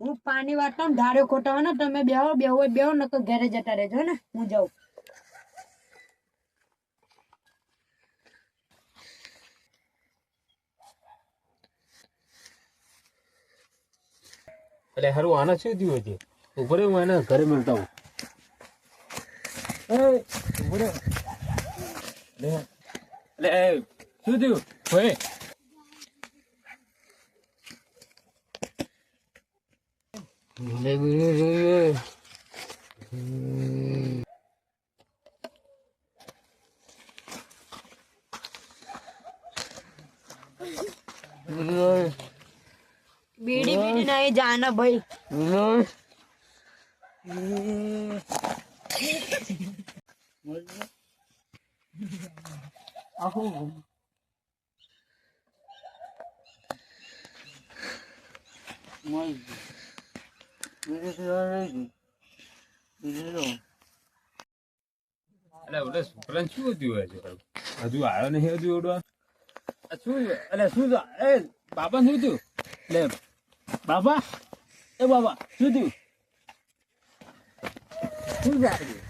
હું પાણી વાટતો ને ધાર્યો ખોટા હોય ને તમે બેહો નકર ઘરે જતા રહેજો ને હું જાઉં. એટલે હારું આના શું થયું છે? ઉપર હું એને ઘરે મળતા હું. એટલે શું થયું હોય? બીડી નહીં જાના ભાઈ. એટલે છોકરાને શું થયું છે? હજુ આવ્યો નહીં હજુ ઉડવા શું? એટલે શું એ બાબા શું થયું? એટલે બાબા એ બાબા શું થયું? શું થાય?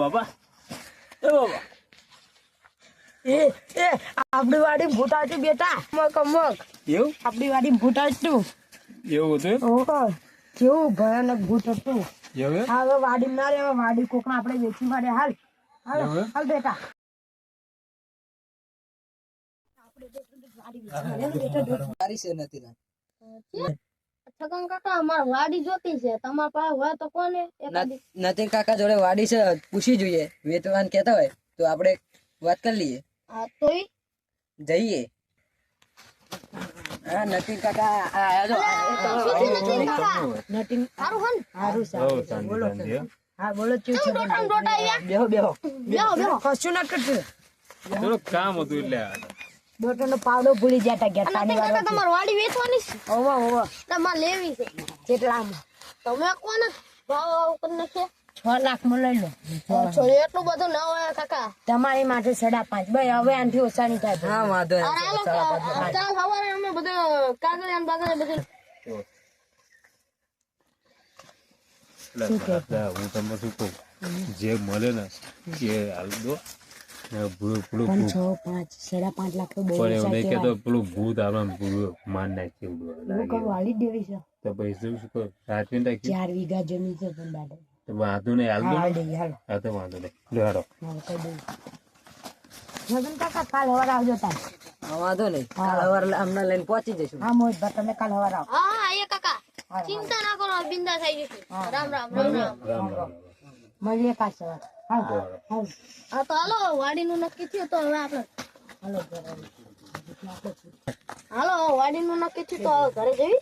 બાબા એ બાબા એ આપડી વાડી ભૂટા છું બેટા. મક એવું આપડી વાડી ભૂટા છું. એવું હતું? ઓહો કેવું ભયાનક ભૂત હતું. એવું હવે વાડી ના રે વાડી કોકના આપણે વેચી મારે. હાલ હાલ હાલ બેટા. વાડી જોતી છે તમારા પાસે હોય તો કોને? નતીન કાકા જોડે વાડી છે, પૂછી જોઈએ. વેચવાન કેતા હોય તો આપણે વાત કરી લઈએ. હા તો જઈએ. હા નતીન કાકા નટીન સારું હન સારું બોલો. હા બોલો. બેહો બેહો કશું ના કરતું. થોડું કામ હતું એટલે ડોટો નો પાવડો ભૂલી જતા ગયા. પાણી વાળો તમારી વાડી વેચવાની છે? ઓવા ઓવા તમારે લેવી છે? કેટલામાં? તમે કોને ભાવ કરી નાખે? 6 લાખમાં લઈ લો. એટલું બધું ના હોય કાકા. તમારી માટે 5.5. ભાઈ હવે આનાથી ઓછા નહીં થાય. હા વાંધો અરે હાલો, ચાલ સવારે અમે બધું કાગળિયા ને બાગળિયા બધું હું તમને શું કહું, જે મળે ને એ હાલ દો. પણ 6, 5, 5.5 લાખ તો બહુ પણ એવું નહીં ઓછા કેતો પેલું ભૂત આપણે માર નાખી હું કહું વાળી જ દેવી છે. તો પછી શું કહું સાચવીને રાખી 4 વીઘા જમીન છે પણ દાદા. તો વાંધો નહીં હાલ દો. હાલ દે હાલ. હા તો વાંધો નહીં લો હાલો. હાલ કહી દઉં. મગન કાકા કાલ હવાર આવજો તાર. વાંધો નહીં. કાલ સવારે અમને લઈને પહોંચી જઈશું. હા મોજ ભા તમે કાલ હવાર આવો. હા આયે કાકા. ચિંતા ના કરો, બિંદાસ આવી જશે. રામ રામ રામ રામ. રામ રામ. મળીએ કાલ સવાર. હાલ હાલ. હા તો હાલો, વાડીનું નક્કી થયું તો હવે આપણે હાલો ઘરે. હાલો વાડીનું નક્કી થયું તો હવે ઘરે જઈ.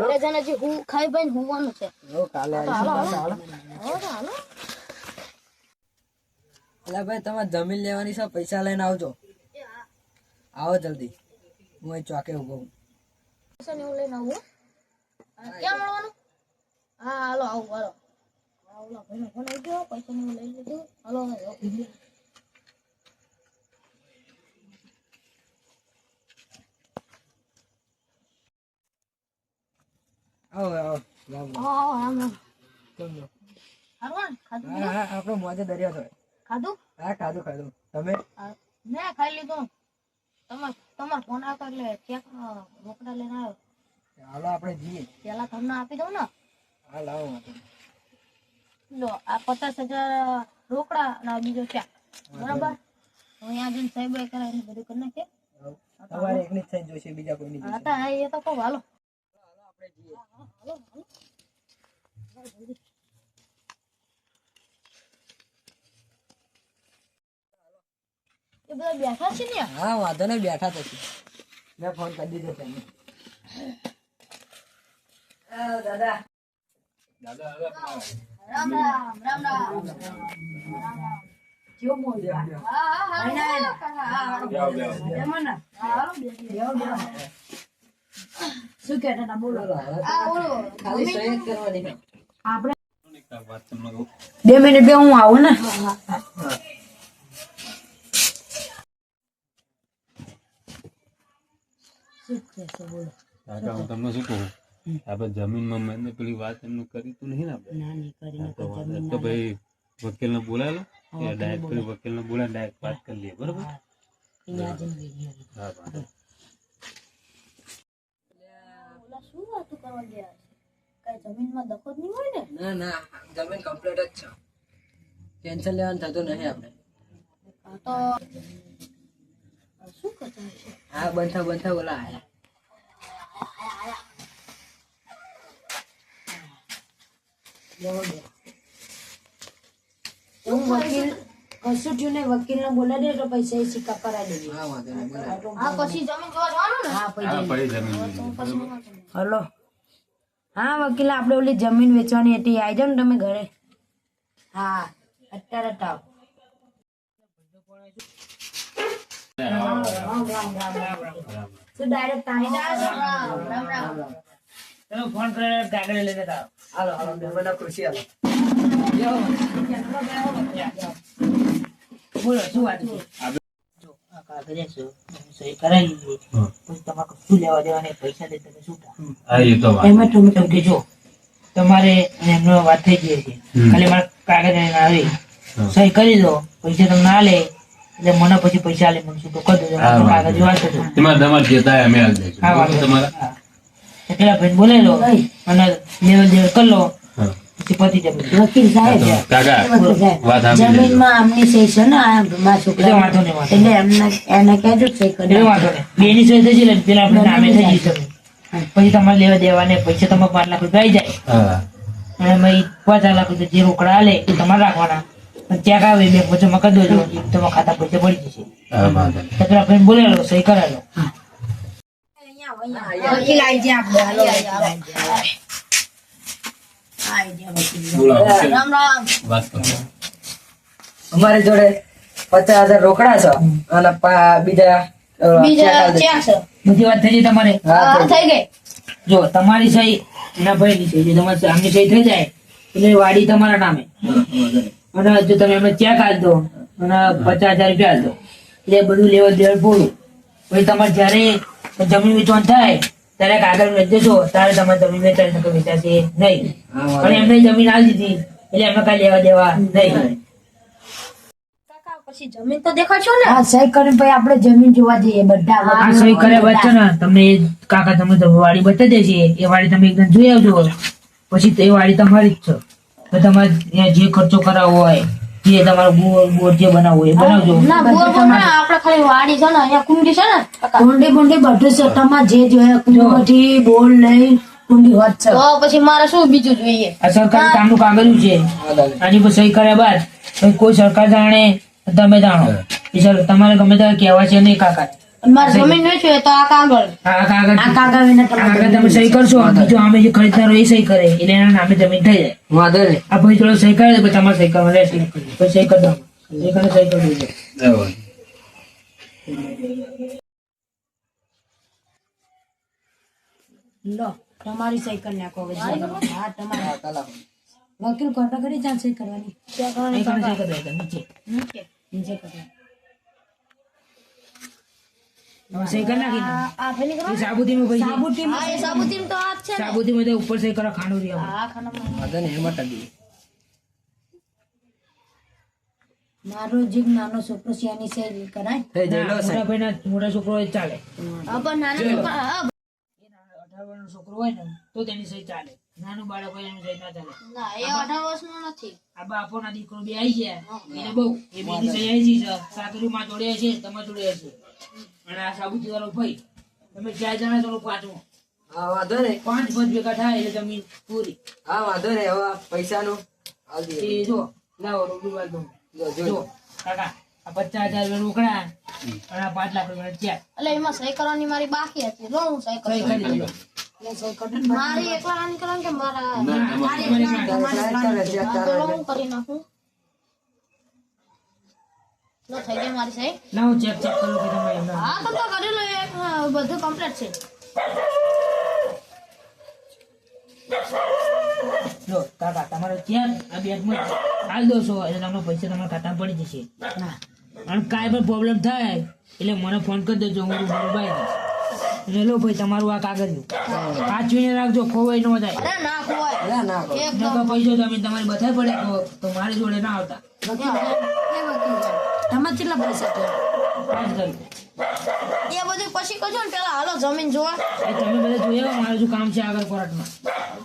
ઘરે જઈને હજી હું ખાઈ ભાઈ હુવાનું છે. કાલે હાલો આવીશું. હાલો હાલો. એટલે ભાઈ તમારે જમીન લેવાની છે, પૈસા લઈને આવજો. આવો જલ્દી. હું અહીં ચોકે ઉભો છું. પૈસા ને એવું લઈને આવું. ક્યાં મળવાનું? હા હાલો આવું હાલો. ઓલા ભાઈનો ફોન આવી ગયો, પૈસા ને એવું લઈ લીધું. હાલો આવો આવો. રામ રામ. હારું ખાધું? હા આપણો મોજે દરિયા થયો. ખાધું? હા ખાધું ખાધું. તમે? મેં ખાઈ લીધું. તમાર ફોન આવતો એટલે ચેક રોકડા લઈને આવ્યો. હાલો આપણે જઈએ. પેલા તમને આપી દઉં ને. હા લાવો વાંધો લો આ 50,000 રોકડા અને આ બીજો ચેક. બરાબર? હું અહીંયા જઈને સાહેબ કરાવીને બધું કરી નાખીએ. તમારે એકની જ થઈ જોઈશે, બીજા કોઈની હા જોઈશે. તો હા, એ તો કહું હાલો. આપણે જઈએ. એ બધા બેઠા છે ને? હા વાંધો નહીં, બેઠા તો છે. મેં ફોન કરી દીધો તમને. દાદા દાદા હવે રામ રામ રામ રામ. કેવો મોજ. હા હા હા કાકા હા. જાઓ જાઓ. એમાં ના. શું કહેતા હતા બોલો. આ ઓલો ખાલી સહી જ કરવાની. આપણે આ વાત તમને કહું. 2 મિનિટ બે હું આવું ને. કાકા હું તમને શું કહું, આપણે જમીનમાં મેં પેલી વાત એમને કરી તો નહીં ને આપણે. ના નહીં કરીને તો કોઈ જમીન તો ના ભાઈ વકીલને બોલાયેલો હા, ડાયરેક્ટ પેલી વકીલને બોલાય ડાયરેક્ટ વાત કરી લઈએ બરોબર. અહીંયા જઈને વેચી. હા વાંધો. ઓલા શું વાતું કરવા ગયા છે? કઈ જમીનમાં દખો જ નહીં હોય ને? ના ના જમીન કમ્પ્લીટ જ છે, ટેન્શન લેવાનું થતું નહીં આપણે. આ તો શું કરતા છે? હા બનતા ઓલા આયા. હું વકીલ કશું થયું ને વકીલને બોલાવી દે તો પૈસા એ સિક્કા કરાવી દેજો. હા વાંધો નહીં બોલાવો. આ પછી જમીન જોવા જવાનું ને? હા હા પૈસા પડી જમીન બરોબર. હલો. હા વકીલ આપણે ઓલી જમીન વેચવાની હતી, આવી જાવ ને તમે ઘરે. હા અત્યારે જ આવો. તો ડાયરેક્ટ તાણી ફોન કરે કાગળ લઈને આવો. હાલો હાલો મહેમાન ખુશી હાલો. બોલો શું વાત છે? હા એ તો વાત. એમાં તમે કે જો તમારે અને એમનો વાત થઈ ગઈ છે, ખાલી મારે કાગળ લઈને આવી સહી કરી દો, પૈસા તમને ના લે એટલે મને પછી પૈસા આલે મને છૂટો કરી દેજો. હા, વાંધો કાગળ વાત કરજો. તમારે જે થાય અમે આલી દઈશું. હા બરોબર વાંધો તમારા? હા. તો પેલા ભાઈને બોલાવી લો અને લેવલ દેવલ કરી લો હા. પછી પતી જાય બધું. વકીલ સાહેબ કાકા વકીલ સાહેબ, વાત સાંભળી લેજો. જમીનમાં આમની સહી છે ને આ મારા એટલે છોકરા વાંધો નહીં વાંધો એટલે એને કહેજો સહી કરી એટલે વાંધો નહીં બેની સહી થઈ જાય એટલે પેલા આપણે નામે થઈ જઈ તમે પછી તમારે લેવા દેવા ને પૈસા તમારે 5 લાખ રૂપિયા આવી જાય હા અને પછી 50 લાખ રૂપિયા જે રોકડા આલે એ તમારે રાખવાના અને ચેક આવે બેંક વચ્ચે માં કરી દેજો તમારા ખાતા પૈસા પડી જશે. હા વાંધો નહીં. તો પેલા ભાઈને બોલાવી લો સહી કરાવી લો. વકીલ આવી જાય આપણે હાલો આઈ વકીલ જાય, આવી જાય. આવી જાય વકીલ. બોલાવો. રામ રામ. વાત કરો. અમારી જોડે 50,000 રોકડા છે અને બીજા બીજા ચેક છે. બધી વાત થઈ જાય તમારે. હા, થઈ ગઈ. જો તમારી સહી એના ભાઈની સહી જો તમારી આમની સહી થઈ જાય એટલે વાડી તમારા નામે અને જો તમે એમને ચેક આલ દો અને 50,000 રૂપિયા આલ દો એટલે બધું લેવલ દેવલ પૂરું. પછી તમારે જયારે જમીન વેચવાનું થાય ત્યારે કાગળ લઈ દેજો ત્યારે તમારે જમીન વેચાશે નહીં અને એમને જમીન આલી દીધી એટલે એમને કઈ લેવા દેવા નહીં. કાકા પછી જમીન તો દેખાડશો ને? હા સહી કરીને પછી આપણે જમીન જોવા જઈએ બધા આ વકીલો સહી કર્યા બાદ છે બધા. ને તમને એ કાકા તમને તો વાડી બતાવી દેશે એ વાડી તમે એકદમ જોઈ આવજો પછી તો એ વાડી તમારી જ છે તો તમારે ત્યાં જે ખર્ચો કરાવવો હોય જે તમારો બોર જે બનાવવો હોય એ બનાવજો. ના બોર બોર ના, આપણે ખાલી વાડી છે ને અહીંયા કુંડી છે ને કાકા. કુંડી બુંડી બધું છે તમારે જે જોઈએ કુંડીમાંથી બોલ લઈ કુંડી હોત છે. તો પછી મારે શું બીજું જોઈએ? આ સરકારી કામનું કાગળિયું છે આની પર સહી કર્યા બાદ પછી કોઈ સરકાર જાણે તમે જાણો એ તમારે ગમે ત્યારે કહેવા છે નહીં કાકા. અને મારે જમીન વેચવી હોય તો આ કાગળ. આ કાગળ આ કાગળ વિના આ તમારે કાગળ તમે સહી કરશો બીજું આમે જે ખરીદનારો એ સહી કરે એટલે એના નામે જમીન થઈ જાય. વાંધો નહીં. આ ભાઈ થોડો સહી કરે તો પછી તમારે સહી કરવા રહેશે પછી સહી કરી દો સહી કરી દેજો. બરાબર. લો તમારી સહી કરી નાખો હવે જમીન. હા તમારે વકીલ કોર્ટ કરી ચાલ સહી કરવાની ચેક કરવાની સહી કાકા. કરી દો નીચે નીચે. નીચે કરવાની. હવે સહી કરી નાખી ને. આ ભાઈની કરો? એ સાબુતીમાં ભાઈ સાબુટીમાં હા, એ સાબુતીમ તો આ જ છે ને. સાબુતીમાં તો ઉપર સહી કરો ખાંડું રહી આ ખાનામાં. વાંધો નહીં એમાં ટકી. મારો જે નાનો છોકરો છે એની સહી કરાય. થઈ જાય લો મોટા ભાઈના મોટા છોકરો હોય તો ચાલે હા, પણ નાના છોકરા, હા, 18 વર્ષનો છોકરો હોય ને તો તેની સહી ચાલે નાનું બાળક હોય એની સહી ના ચાલે. ના, એ 18 વર્ષનો નથી. આ બાપોના દીકરો બે આવી ગયા એને બહુ એ બેની સહી આવી ગઈ છે સાકરી માં જોડે છે તમારે જોડે હશે અને આ સાબુતી વાળો ભાઈ તમે 4 જણા છો પાંચમો હા વાંધો નહીં. 5 પદ ભેગા થાય એટલે જમીન પૂરી. હા વાંધો નહીં. હવે પૈસાનું આલ દઈએ. એ જો લાવો રૂબરૂ વાત દઉં. જો જો કાકા આ 50,000 રૂપિયા રોકડા અને આ 5 લાખ રૂપિયા ચેક એટલે એમાં સહી કરવાની મારી બાકી હતી. લો હું સહી સહી કરું. કરી દેજો. એટલે સહી કરી મારી એકલાની કરવાની કે મારા? તમારે એક ચેક હા, તો લો હું કરી નાખું. લો થઈ ગઈ મારી સહી. ના હું ચેક કરું કે તમે એમના હા, તમે તો કરી લો. એક બધું કમ્પ્લીટ છે. લો કાકા તમારો ચેક આ બેગમાં હાલ દો છો એટલે તમને પૈસા તમારા ખાતામાં પડી જશે ના અને કાંઈ પણ પ્રોબ્લેમ થાય એટલે મને ફોન કરી દેજો હું રૂબરૂ બાઈ દઈશ એટલે લો ભાઈ તમારું આ કાગળિયું સાચવીને રાખજો ખોવાઈ ન જાય અરે ના ખોવાય અરે ના કહો. એકદમ નકર પૈસો તમે તમારે બધાય પડે તો મારી જોડે ના આવતા તમે કેટલા પૈસા થયા 5 કરી એ બધું પછી કરજો ને પેલા હાલો જમીન જોવા એ તમે બધા જોયા મારું જો કામ છે આગળ કોર્ટમાં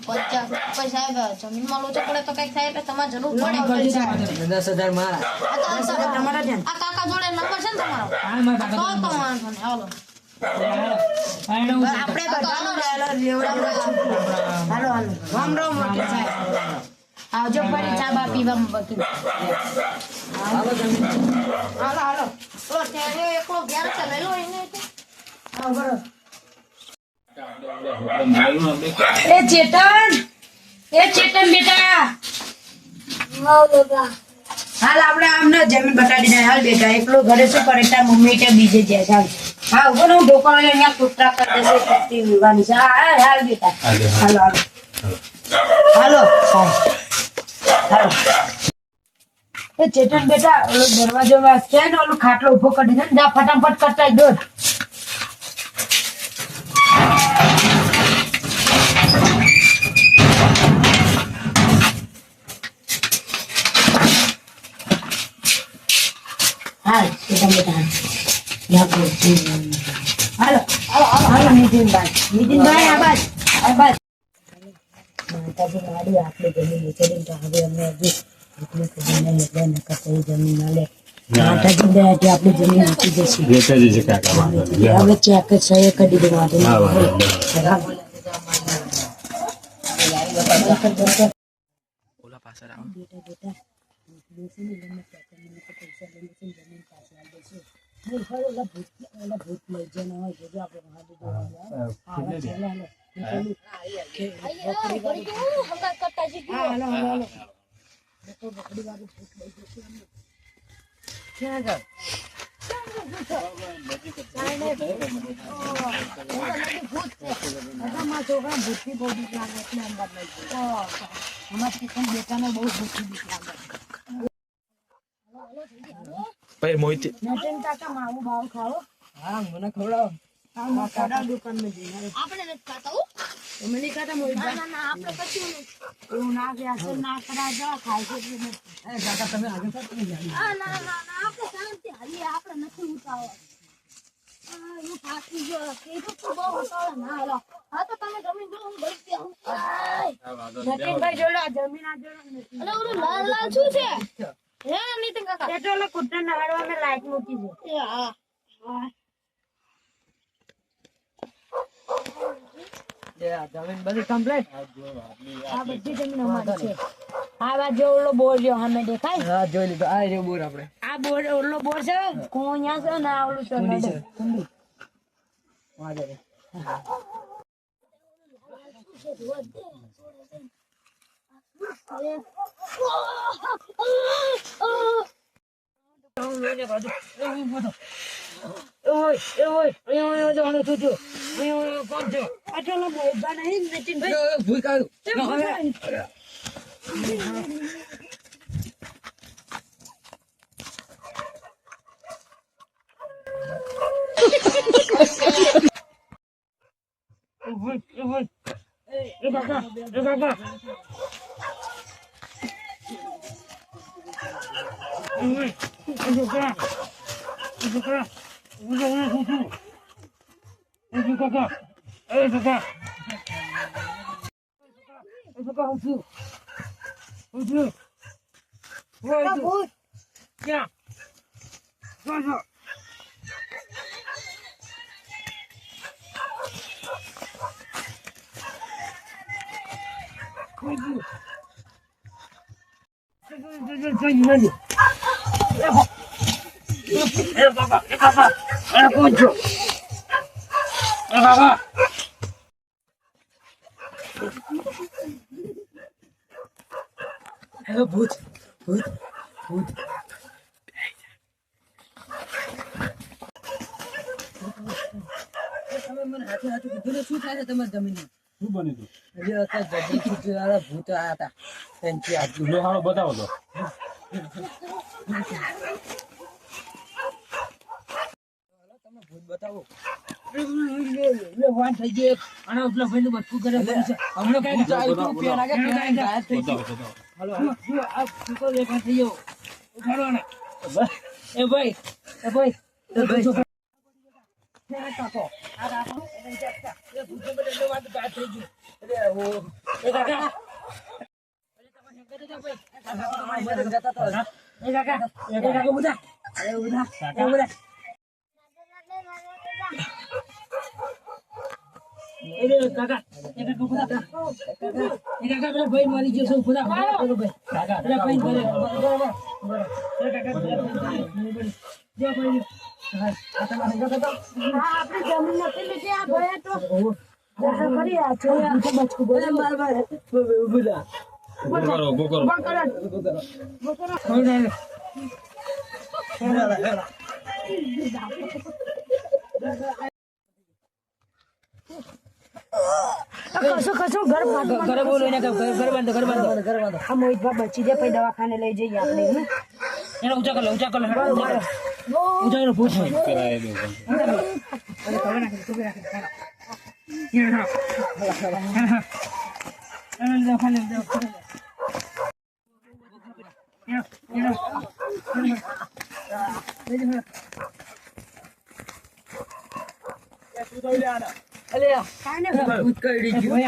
50 સાહેબ જમીનમાં લોચો પડે તો કઈક થાય એટલે તમારે જરૂર કરજો પડે ત્યાં આગળ. 10,000 મારા. તમારા છે ને આ કાકા જોડે નંબર છે ને તમારો હા મારા તો કાકા તો વાંધો નહીં હાલો હાલો હું આપણે બધાનું લેવડાવવાનું છું. હાલો હાલો રામ રામ વકીલ સાહેબ આવજો ફરી ચા બા પીવા વકીલ હાલો જમીન. હાલો હાલો તો ત્યાં એકલો ઘેર છે લઈ લો એને આવો બરો. આપણે એ ચેતન બેટા હાલ આપણે આમને જમીન બતાડી દે હાલ બેટા એકલો ઘરે શું કરે તાર મમ્મી કે બીજે જાય ચાલ હા ઉભો ને હું ઢોકળો લઈને અહીંયા કૂતરા કરી દેશે કુસ્તી વિવાની છે હા હાલ બેટા હાલો હાલો હાલો હાલો એ ચેતન બેટા ઓલો દરવાજો છે ને ઓલો ખાટલો ઉભો કરી દે ને જા ફટાફટ કરતા દોડ હાલ ચેતન બેટા હાલો હાલો નીતિનભાઈ આ બાજ માતાજી મારી આપણે જમીન વેચેલી તો હવે અમને હજુ એટલું ખબર નહીં એટલે નકર તો એ જમીન ના લે માતાજી દયાથી આપણી જમીન મૂકી જશે વેચાઈ જશે કાકા વાંધો નહીં. હવે ચેક સહી કરી દે માટે હા, વાંધો નહીં. નટન કાકા માવું બાવ ખાઓ હા મને ખવડાવો. હા કાકા દુકાનમાં જઈને આપણે નથી ખાતા હો. તમે નહીં ખાતા મોહિત ના ના આપણે કશું નહીં એવું ના કે અસર ના કરા જવા ખાય છે એટલે નથી. એ કાકા તમે આગળ ચાલો ને જાઓ. આ ના ના ના આપણે શાંતિ હાલીએ આપણે નથી ઉતાવળ હું થાકી ગયો કીધું તું બહુ ઉતાવળ ના હાલો હા તો તમે જમીન જો હું બળી આવું નટનભાઈ જોડે આ જમીન આ જોડે નથી અરે ઓલું લાલ લાલ શું છે હે નીતિન કાકા એ તો ઓલો કૂતરા નહાડવા મેં લાઈટ મૂકી છે એ હા આ જમીન બધી કમ્પ્લીટ. આ બધી જમીન અમારી છે આ બાજુ ઓલો બોર રહ્યો સામે દેખાય હા જોઈ લીધો. આ રહ્યો બોર આપણે. આ બોર ઓલો બોર છે કોણિયા છે ને આ ઓલું છે કુંડી છે. કુંડી. વાંધો નહીં. ભૂલ કાઢું. હેલો ભૂત ભૂત ભૂત. તમે મને હાથે હાથે કીધું ને શું થાય છે તમારી જમીનમાં? શું બન્યું તું? હજી અત્યારે જલ્દી છૂટવાવાળા ભૂત આયા હતા ત્યાંથી આ લો હાલો બતાવો તો. તમે ભૂત બતાવો વાન થઈ ગયો અને પેલા ભાઈ નું બચકું કરે હમણાં ભૂત આવ્યું તું, પેન આગળ પેન ગાયબ થઈ ગયું. બતાવો. હાલો આ છોકરો એક વાર થઈ ગયો ઉઠાડો ને એ ભાઈ એ ભાઈ એ કાકા ઉધા પેલા ભાઈ મારી ગયો છે ઉભા પેલા ભાઈ આપણી જમીન નથી લીધી આ ભાઈએ તો કરી આ છે બચકું બોલે ઉભો કરો. કશું ઘર ઘરે બોલો એને ઘર બાંધો આ મોહિતભાઈ બચી જાય પછી દવાખાને લઈ જઈએ આપણે એમને એને ઊંચા કરો ઊંચા કરો પૂછ કરાય દો. ભૂત કરડી ગયું.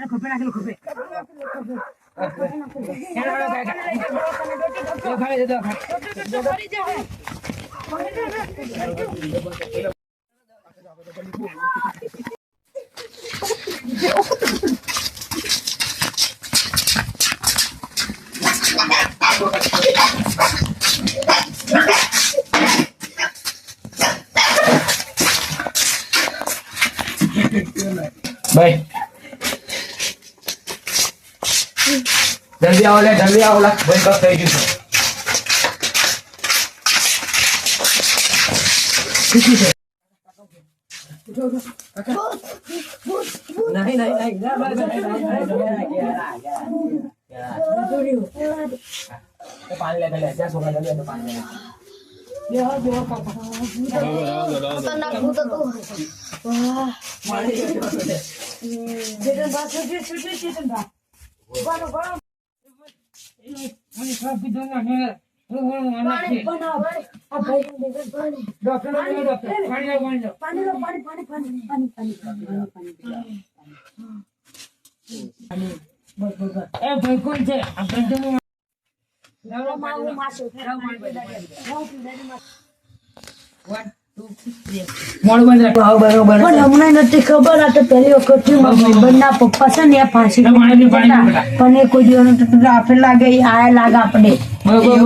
ખભે નાખેલું ખભે ભાઈ જલ્દી આવો લે ભાઈ કપ થઈ ગયું નહીં પાણી લે ત્યાં છોકરા જલ્દી પાણી લે ખતરનાક ભૂત હતું ભાઈ કોણ છે પણ હમણાં નથી ખબર આ તો પહેલી વખત થયું. મારા ભાઈબંધના પપ્પા છે ને એ ફાંસી પાણી પણ એ કોઈ દિવસ આપે લાગે આ લાગે આપણે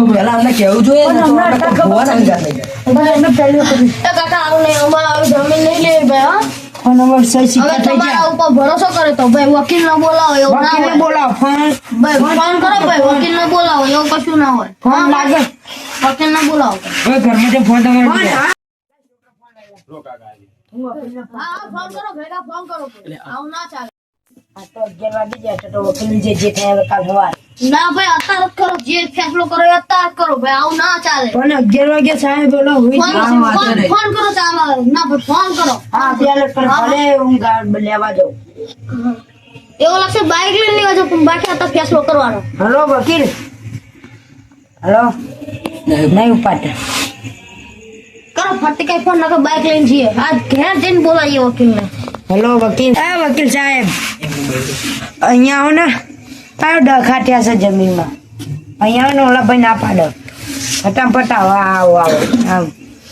પેલા અમને કેવું જોઈએ ને તો આપણે તો ભગવાન અંગાત થઈ જાય. પણ એમને પહેલી વખત એ કાકા આવું નહીં અમારે આવી જમીન નહીં લેવી ભાઈ હા પણ અમારે સહી હવે સિક્કા થઈ તમારા જાય ઉપર ભરોસો કરે તો ભાઈ વકીલ ને બોલાવો એવું ના વકીલને હોય બોલાવો ફોન ભાઈ ફોન કરો ભાઈ વકીલ ને બોલાવો એવું કશું ના હોય ફોન લાગે વકીલ ને બોલાવો ઘરમાં જે ફોન તમારે લો કાકા આવી. હા ફોન કરો ભેગા ફોન કરો આવું ના ચાલે આ તો 11 વાગી જાય તો વકીલ જે થાય હવે કાલ સવારે ના ભાઈ અત્યારે જ કરો જે ફેસલો કરો એ અત્યારે જ કરો ભાઈ આવું ના ચાલે પણ 11 વાગે સાહેબ બોલો હોય ફોન ફોન કરો ચાલો ના ભાઈ ફોન કરો હા ત્યારે પણ ભલે હું ગાડ લેવા જાઉં એવો લાગશે બાઈક લઈને લેવા જાવ પણ બાકી અત્યારે ફેસલો કરવાનો હલો વકીલ હલો નહીં ઉપાડતા કરો ફટી કઈ ફોન નાખો બાઈક લઈને જઈએ આજ ઘેર જઈને બોલાવીએ વકીલ ને હેલો વકીલ વકીલ સાહેબ અહીંયા આવો ને આ ડખાટ્યા છે જમીનમાં અહીંયા આવો ને ઓલા ભાઈ ના પાડો ફટાફટ આવો આવો આવો આમ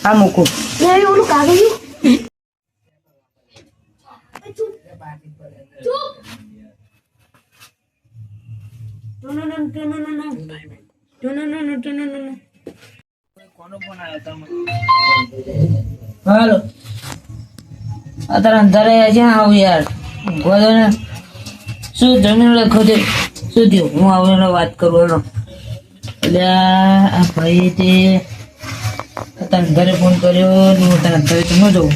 આ મૂકું એ ઓલું કાગળિયું હાલો અત્યારે અંધારે જ્યાં આવું યાર ગોદો ને શું જમીન લખો છે શું થયું હું આવું એનો વાત કરું એનો એટલે આ ભાઈ તે અત્યારે ઘરે ફોન કર્યો ને હું તને ઘરે તો ન જવું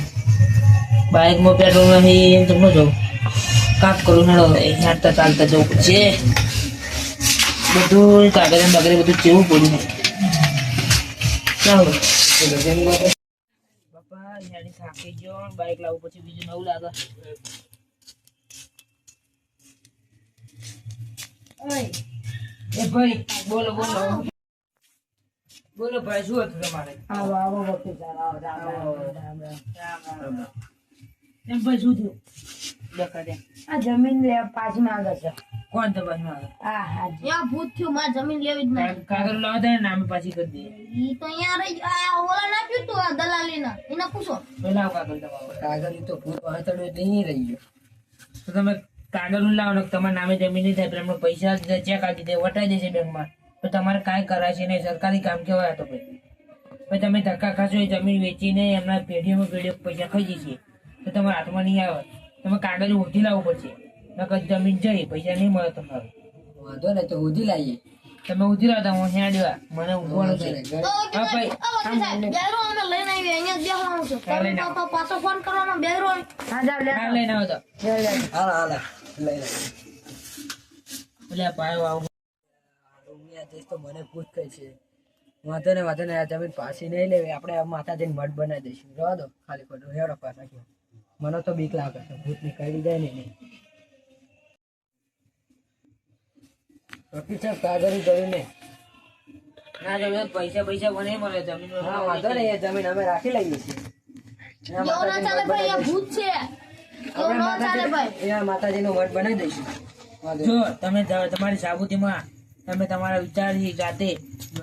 બાઇકમાં પેટ્રોલ નહીં એમ તમને જો કાપ કરું હેડો હેડતા ચાલતા જવું પડશે બધું કાગળ બગડે બધું કેવું પડ્યું ચાલો બાપા યાની થાકી ગયો બાઇક લાવું પછી બીજું નવું લાગે એ ભાઈ બોલો બોલો બોલો ભાઈ શું હતું તમારે આવો આવો વખતે આવો રામ રામ. એમ ભાઈ શું થયું દેખા દે આ જમીન લે પાછી માંગે છે. કોણ તો પાછું આવે હા હા જી. ત્યાં ભૂત થયું મારે જમીન લેવી જ નહીં કાગળ લાવો ને નામે પાછી કરી દઈએ ઈ તો અહીંયા રહી આ ઓલા નાખ્યું તું આ દલાલીના એને પૂછો પેલા કાગળ તમારો કાગળ તો ભૂત વાંચડ્યો એટલે અહીં રહી ગયો. તો તમે કાગળ લાવો ને તમારા નામે જમીન નહીં થાય પણ એમને પૈસા ચેક આપી દે વટાઈ દેશે બેંકમાં તો તમારે કાંઈ કરાશે નહીં સરકારી કામ કેવાય તો પછી તમે ધક્કા ખાશો એ જમીન વેચીને એમના પેઢીઓમાં પેઢીઓ પૈસા ખાઈ જશે તો તમારા હાથમાં નહીં આવે તમે કાગળ ઓછી લાવવું પડશે નકર જમીન જઈ પૈસા નહીં મળે તમારે વાંધો ને તો ઉધી લાવીએ. તમે ઉધી લાવતા હું ત્યાં દેવા મને ઊંઘવાનું છે તો કે હા ભાઈ વકીલ સાહેબ બેરો અમે લઈને આવીએ અહીંયા જ બેસવાનું છે હા, લઈને તમે તો પાછો ફોન કરવાનો બેરો હા જાઓ લે. હા લઈને આવો તો હાલ હાલ લઈ લે. એટલે આ પાયો આવું તો મને ભૂત કહે છે. વાંધો ને આ જમીન પાછી નહીં લેવી આપણે આ માતાજીને મઠ બનાવી દઈશું. જવા દો ખાલી ખોટું હેડો પાછા ગયો. મને તો બીક લાગે છે ભૂત નીકળી જાય ને નહીં. વકીલ સાહેબ કાગળ જરૂર નહીં. ના જો પૈસા પૈસા મને મળે જમીન હા વાંધો ને એ જમીન અમે રાખી લઈએ છીએ. કેવું ના ચાલે ભાઈ આ ભૂત છે કેવું ના ચાલે ભાઈ અહીંયા માતાજીનો મઠ બનાવી દઈશું. વાંધો જો તમે તમારી સાબુતીમાં તમે તમારા વિચારથી જાતે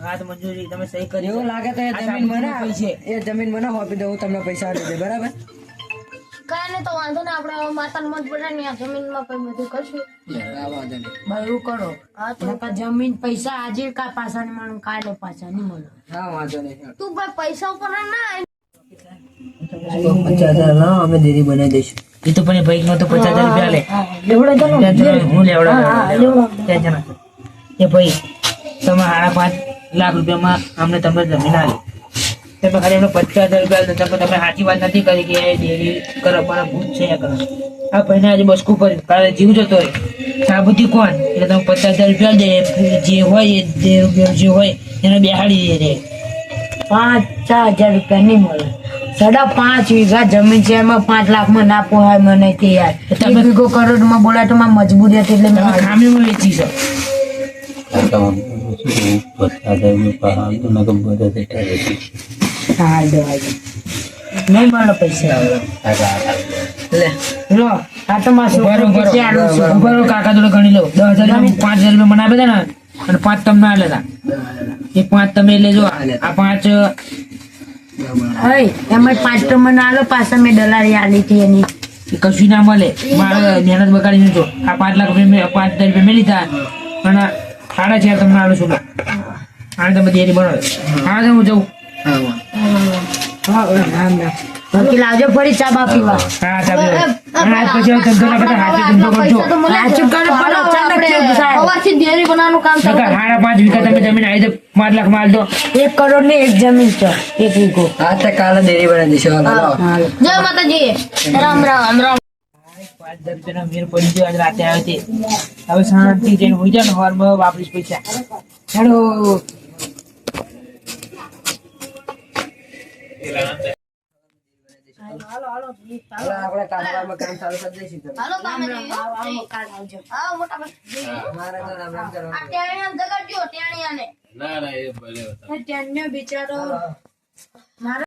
હાથ મંજૂરી તમે સહી કરી એવું લાગે તો એ આ જમીન મને સાબુતીમાં પૈસે. એ જમીન મને આપી દઉં હું તમને પૈસા આપી દે બરાબર. કાંઈ નહીં તો વાંધો ને આપણે માતાનું મત બનાવીને આ જમીનમાં કઈ બધું કરશું હા વાંધો નહીં. ભાઈ એવું કરો હા તો નકર જમીન પૈસા આજે કા પાછા નહીં મળે કાલે પાછા નહીં મળે. હા વાંધો નહીં. તું ભાઈ પૈસા ઉપર ના 50,000 લાવો અમે દેરી બનાવી દઈશું. એ તો પણ ભાઈ નો તો 50,000 રૂપિયા લે લેવડે ચાલો. હું લેવડા એ ભાઈ તમે 5.5 લાખ રૂપિયામાં અમને તમે જમીન આવી તમે ખાલી એમને 50,000 રૂપિયા તમે સાચી વાત નથી કરી કે એ ડેરી કરો મારા ભૂત છે કરો આ ભાઈને આજે બસકું કર્યું કાલે જીવ જતો હોય સાબુતી કોણ એટલે તમે 50,000 રૂપિયા દે જે હોય એ જે હોય એને બેહાડી દે 5,000 રૂપિયા નહીં મળે. 5.5 વીઘા જમીન છે એમાં 5 લાખમાં ના પોહાય મને તે યાર. તમે- 1 વીઘો કરોડમાં બોલાય તો મારી મજબૂરી હતી એટલે મેં તમે ખામીમાં વેચી છો હાલ દેવાય છે. નહીં મળે પૈસા લે લો આ તો મારા ઉભા રહો, છોકરો કે આલું છું. ઉભા રહો, કાકા જોડે ગણી લો 10,000 5,000 રૂપિયા મને આપે ને અને 5 તમને આલે તા એ 5 તમે લેજો આ 5 હઈ એમાં 5 તો મને આલો પાછા મેં દલાલી આલી હતી એની. કશું ના મળે મારે મહેનત બગાડી જો આ 5 લાખ રૂપિયા 5,000 રૂપિયા મેં લીધા અને 4,500 તમને આલું છું આને તમે દેરી બનાવો હા તો હું જઉં હા વાંધો. હા, રામ રામ. વકીલ આવજો ફરી ચા બા પીવા. હા ચાલો અને આજ પછી હવે ધંધો ના કરતા હાથે ધંધો કરજો સાચું કરે પણ અચાનક કેવું થાય? સવારથી ડેરી બનાવવાનું કામ ચાલુ નકર 5.5 વીઘા તમે જમીન આવી તો 5 લાખ માં આલ દો 1 કરોડ ની એક જમીન છે 1 વીઘો. હા તો કાલે દેરી બનાવી દઈશું. હાલો, હાલો. હાલ. જય માતાજી રામ રામ રામ 5,000 રૂપિયાનો મેર પડી ગયો આજ રાતે આવ્યો તે હવે શાંતિ જઈને હોઈ જાય ને સવારમાં વાપરીશ પૈસા હેડો હાલો, આપણે કામકાજમાં કામ ચાલુ કરી દઈશું તમે. હાલો તમે જઈએ આવો, આવો, કાલ આવજો. હા મોટા ભાઈ મારે તો રામ રામ કરવાનું. આ ટેણીયાને જગાડજો ટેણીયાને ના ના એ ભલે ત્યાંનો બિચારો મારા